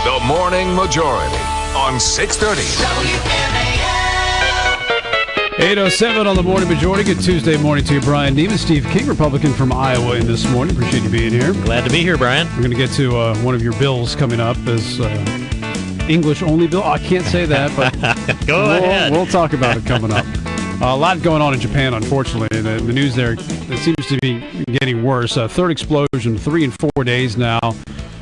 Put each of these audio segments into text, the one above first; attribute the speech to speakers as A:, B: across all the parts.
A: The Morning Majority on 630 WMAL.
B: 8:07 on the Morning Majority. Good Tuesday morning to you, Brian Neiman. Steve King, Republican from Iowa, in this morning. Appreciate you being here.
C: Glad to be here, Brian.
B: We're going to get to one of your bills coming up as English-only bill. I can't say that, but
C: Go ahead.
B: We'll talk about it coming up. A lot going on in Japan, unfortunately. The news there, it seems to be getting worse. Third explosion, 3 and 4 days now.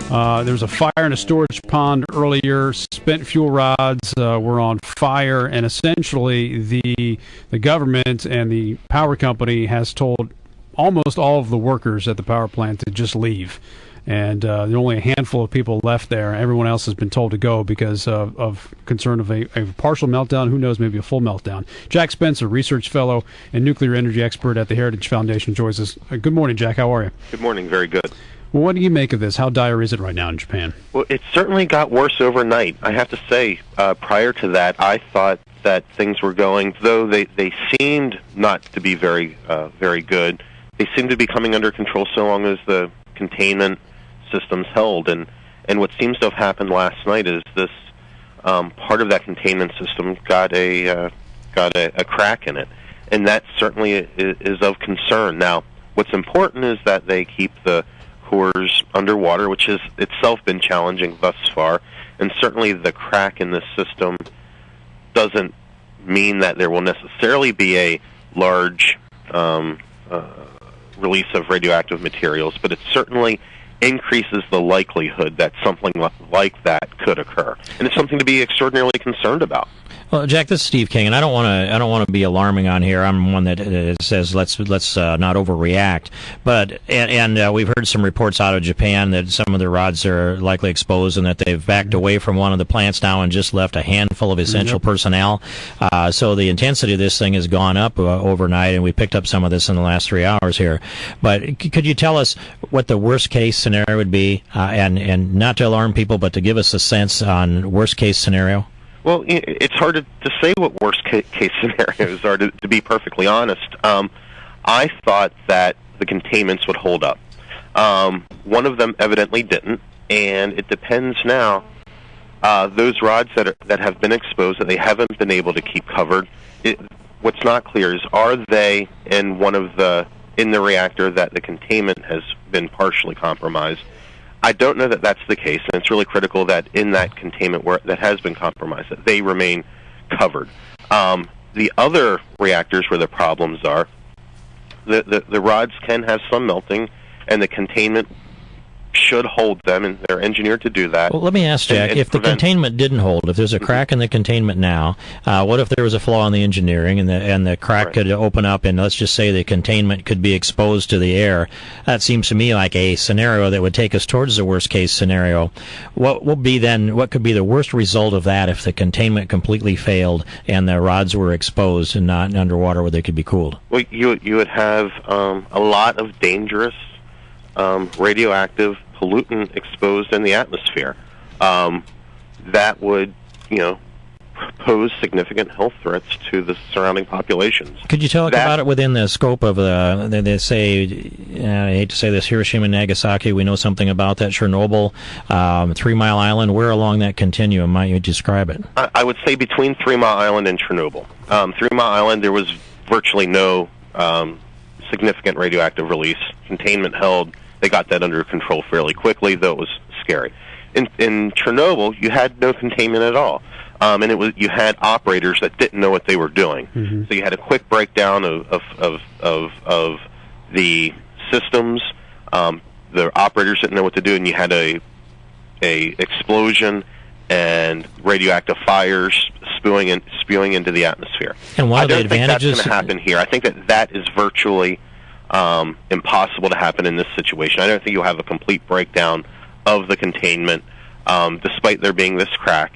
B: There was a fire in a storage pond earlier. Spent fuel rods were on fire, and essentially the government and the power company has told almost all of the workers at the power plant to just leave. And there are only a handful of people left there. Everyone else has been told to go because of concern of a partial meltdown. Who knows, maybe a full meltdown. Jack Spencer, research fellow and nuclear energy expert at the Heritage Foundation, joins us. Good morning, Jack. How are you?
D: Good morning. Very good.
B: Well, what do you make of this? How dire is it right now in Japan?
D: Well, it certainly got worse overnight. I have to say, prior to that, I thought that things were going, though they seemed not to be very good. They seemed to be coming under control so long as the containment systems held. And what seems to have happened last night is this part of that containment system got a crack in it, and that certainly is of concern. Now, what's important is that they keep the cores underwater, which has itself been challenging thus far, and certainly the crack in this system doesn't mean that there will necessarily be a large release of radioactive materials, but it certainly increases the likelihood that something like that could occur, and it's something to be extraordinarily concerned about.
C: Well, Jack, this is Steve King, and I don't want to be alarming on here. I'm one that says let's not overreact. But we've heard some reports out of Japan that some of the rods are likely exposed, and that they've backed away from one of the plants now and just left a handful of essential personnel. So the intensity of this thing has gone up overnight, and we picked up some of this in the last 3 hours here. But could you tell us what the worst case scenario would be, and not to alarm people, but to give us a sense on worst case scenario?
D: Well, it's hard to say what worst case scenarios are, to be perfectly honest. I thought that the containments would hold up. One of them evidently didn't, and it depends now. Those rods that have been exposed, that they haven't been able to keep covered, what's not clear is, are they in the reactor that the containment has been partially compromised? I don't know that that's the case, and it's really critical that in that containment that has been compromised, that they remain covered. The other reactors where the problems are, the rods can have some melting, and the containment should hold them, and they're engineered to do that.
C: Well, let me ask, Jack, if the containment didn't hold, if there's a crack in the containment now, what if there was a flaw in the engineering and the crack could open up, and let's just say the containment could be exposed to the air? That seems to me like a scenario that would take us towards the worst case scenario. What could be the worst result of that if the containment completely failed and the rods were exposed and not underwater where they could be cooled?
D: Well, you would have a lot of dangerous radioactive pollutant exposed in the atmosphere. That would, pose significant health threats to the surrounding populations.
C: Could you talk about it within the scope of they say, I hate to say this, Hiroshima and Nagasaki, we know something about that, Chernobyl, 3 Mile Island, where along that continuum might you describe it?
D: I would say between 3 Mile Island and Chernobyl. 3 Mile Island, there was virtually no significant radioactive release. Containment held. They got that under control fairly quickly, though it was scary. In Chernobyl, you had no containment at all, and you had operators that didn't know what they were doing. Mm-hmm. So you had a quick breakdown of the systems. The operators didn't know what to do, and you had a explosion and radioactive fires spewing into the atmosphere.
C: And one of the advantages,
D: I don't think that's going to happen here. I think that is virtually impossible to happen in this situation. I don't think you'll have a complete breakdown of the containment, despite there being this crack.